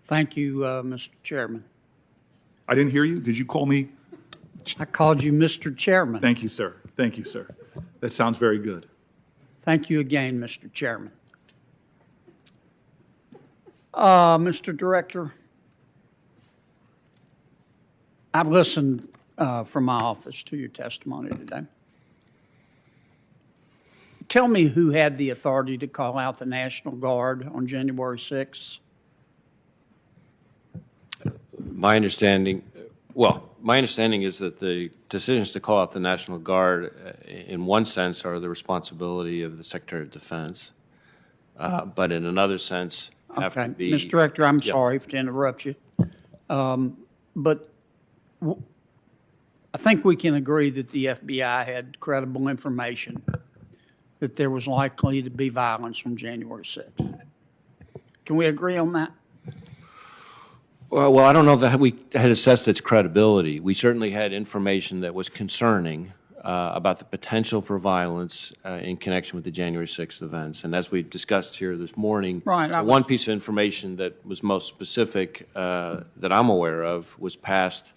Thank you, Mr. Chairman. I didn't hear you. Did you call me? I called you Mr. Chairman. Thank you, sir. Thank you, sir. That sounds very good. Thank you again, Mr. Chairman. Mr. Director, I've listened from my office to your testimony today. Tell me who had the authority to call out the National Guard on January 6th? My understanding is that the decisions to call out the National Guard, in one sense, are the responsibility of the Secretary of Defense, but in another sense, have to be. Mr. Director, I'm Yep. sorry to interrupt you. But I think we can agree that the FBI had credible information that there was likely to be violence on January 6th. Can we agree on that? Well, I don't know that we had assessed its credibility. We certainly had information that was concerning about the potential for violence in connection with the January 6th events. And as we discussed here this morning, Right, one piece of information that was most specific that I'm aware of was passed,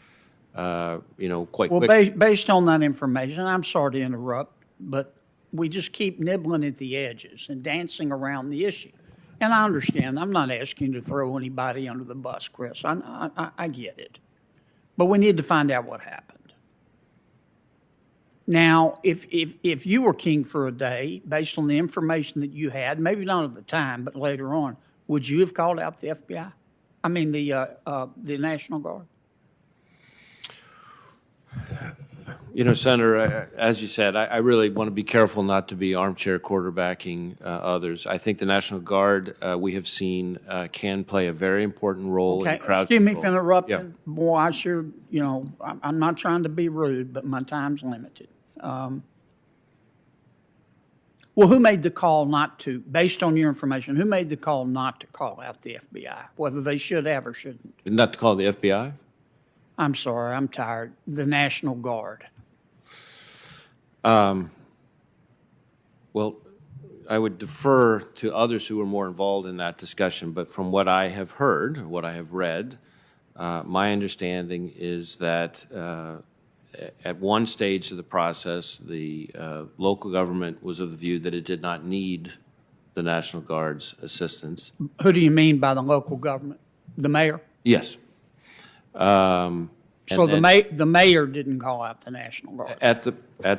quite Well, quickly. based on that information, I'm sorry to interrupt, but we just keep nibbling at the edges and dancing around the issue. And I understand, I'm not asking you to throw anybody under the bus, Chris. I get it. But we need to find out what happened. Now, if you were king for a day, based on the information that you had, maybe not at the time, but later on, would you have called out the FBI? I mean, the National Guard? Senator, as you said, I really want to be careful not to be armchair quarterbacking others. I think the National Guard, we have seen, can play a very important role in Okay, crowd excuse me for control. interrupting. Yeah. Boy, I sure, I'm not trying to be rude, but my time's limited. Well, who made the call not to, based on your information, who made the call not to call out the FBI, whether they should have or shouldn't? Not to call the FBI? I'm sorry, I'm tired. The National Guard. Well, I would defer to others who were more involved in that discussion, but from what I have heard, what I have read, my understanding is that at one stage of the process, the local government was of the view that it did not need the National Guard's assistance. Who do you mean by the local government? The mayor? Yes. So the mayor didn't call out the National Guard? At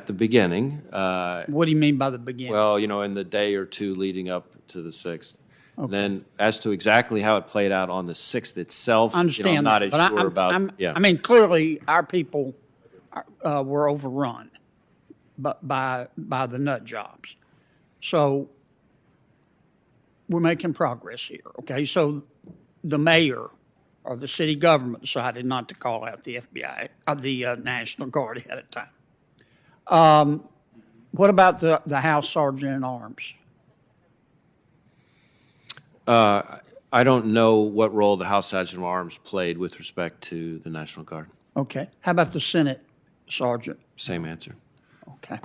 the beginning. What do you mean by the beginning? Well, in the day or two leading up to the 6th. Okay. Then as to exactly how it played out on the 6th itself, I understand I'm not that, as but sure about. Yeah. I mean, clearly, our people were overrun by the nut jobs. So we're making progress here, okay? So the mayor or the city government decided not to call out the FBI, the National Guard ahead of time. What about the House Sergeant at Arms? I don't know what role the House Sergeant at Arms played with respect to the National Guard. Okay. How about the Senate Sergeant? Same answer. Okay.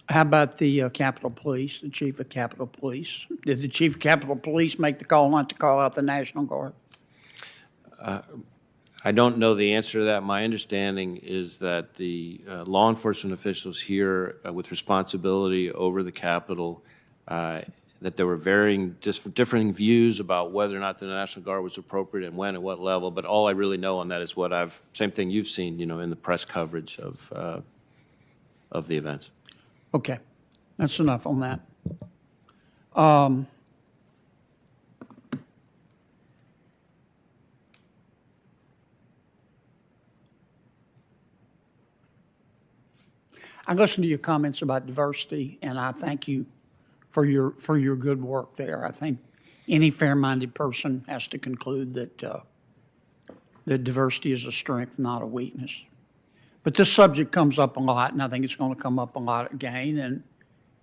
How about the Capitol Police, the Chief of Capitol Police? Did the Chief of Capitol Police make the call not to call out the National Guard? I don't know the answer to that. My understanding is that the law enforcement officials here with responsibility over the Capitol, that there were differing views about whether or not the National Guard was appropriate and when at what level. But all I really know on that is same thing you've seen, in the press coverage of the events. Okay, that's enough on that. I listened to your comments about diversity, and I thank you for your good work there. I think any fair-minded person has to conclude that that diversity is a strength, not a weakness. But this subject comes up a lot, and I think it's going to come up a lot again.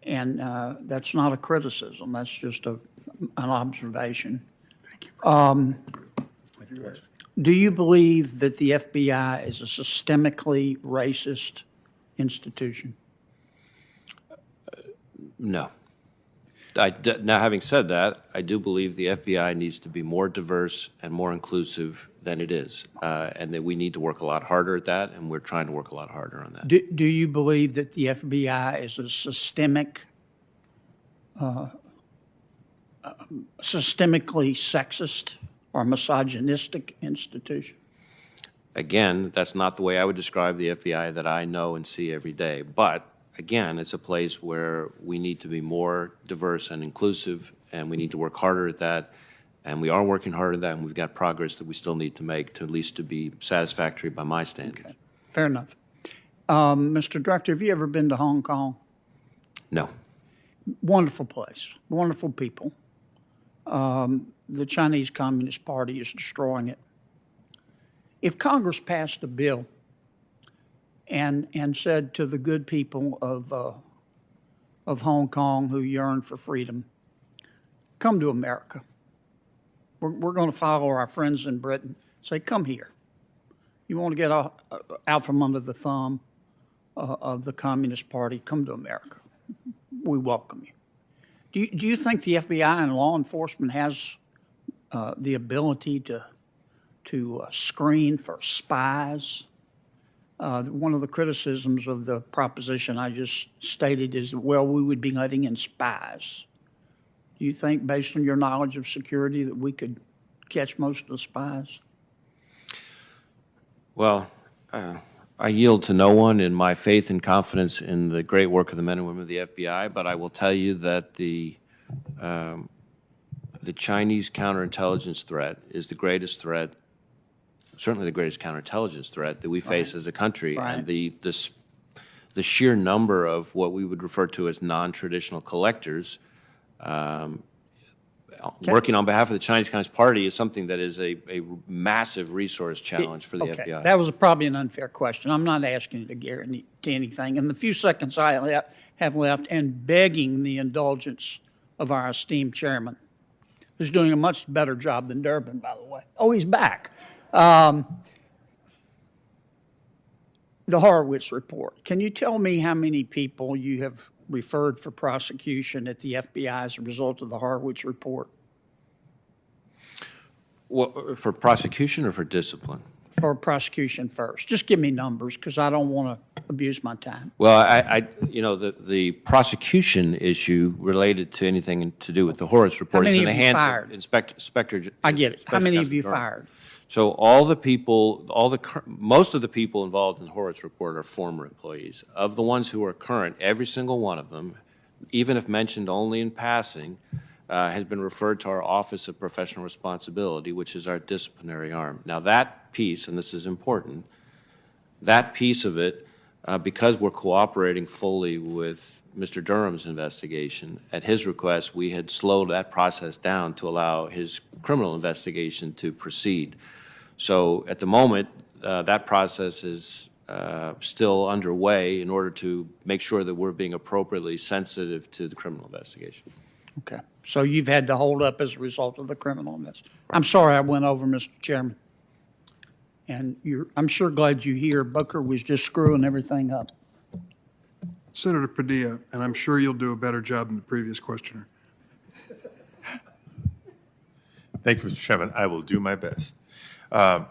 And that's not a criticism. That's just an observation. Thank you. Do you believe that the FBI is a systemically racist institution? No. Now, having said that, I do believe the FBI needs to be more diverse and more inclusive than it is, and that we need to work a lot harder at that, and we're trying to work a lot harder on that. Do you believe that the FBI is a systemically sexist or misogynistic institution? Again, that's not the way I would describe the FBI that I know and see every day. But again, it's a place where we need to be more diverse and inclusive, and we need to work harder at that. And we are working hard at that, and we've got progress that we still need to make to at least to be satisfactory by my standards. Okay. Fair enough. Mr. Director, have you ever been to Hong Kong? No. Wonderful place, wonderful people. The Chinese Communist Party is destroying it. If Congress passed a bill and said to the good people of Hong Kong who yearn for freedom, come to America. We're going to follow our friends in Britain. Say, come here. You want to get out from under the thumb of the Communist Party, come to America. We welcome you. Do you think the FBI and law enforcement has the ability to screen for spies? One of the criticisms of the proposition I just stated is, well, we would be letting in spies. Do you think, based on your knowledge of security, that we could catch most of the spies? Well, I yield to no one in my faith and confidence in the great work of the men and women of the FBI, but I will tell you that the Chinese counterintelligence threat is the greatest threat, certainly the greatest counterintelligence threat that we face as a country. Right. And the sheer number of what we would refer to as non-traditional collectors working on behalf of the Chinese Communist Party is something that is a massive resource challenge for the Okay, FBI. that was probably an unfair question. I'm not asking you to guarantee anything. In the few seconds I have left, and begging the indulgence of our esteemed chairman, who's doing a much better job than Durbin, by the way. Oh, he's back. The Horowitz report. Can you tell me how many people you have referred for prosecution at the FBI as a result of the Horowitz report? Well, for prosecution or for discipline? For prosecution first. Just give me numbers, because I don't want to abuse my time. Well, the prosecution issue related to anything to do with the Horowitz report is many in the have you hands fired? of Inspector. I get it. How Special many Counsel have you Durham. fired? So most of the people involved in the Horowitz report are former employees. Of the ones who are current, every single one of them, even if mentioned only in passing, has been referred to our Office of Professional Responsibility, which is our disciplinary arm. Now that piece, and this is important, that piece of it, because we're cooperating fully with Mr. Durham's investigation, at his request, we had slowed that process down to allow his criminal investigation to proceed. So at the moment, that process is still underway in order to make sure that we're being appropriately sensitive to the criminal investigation. Okay. So you've had to hold up as a result of the criminal investigation. I'm sorry I went over, Mr. Chairman. And I'm sure glad you're here. Booker was just screwing everything up. Senator Padilla, and I'm sure you'll do a better job than the previous questioner. Thank you, Mr. Chairman. I will do my best. Mr.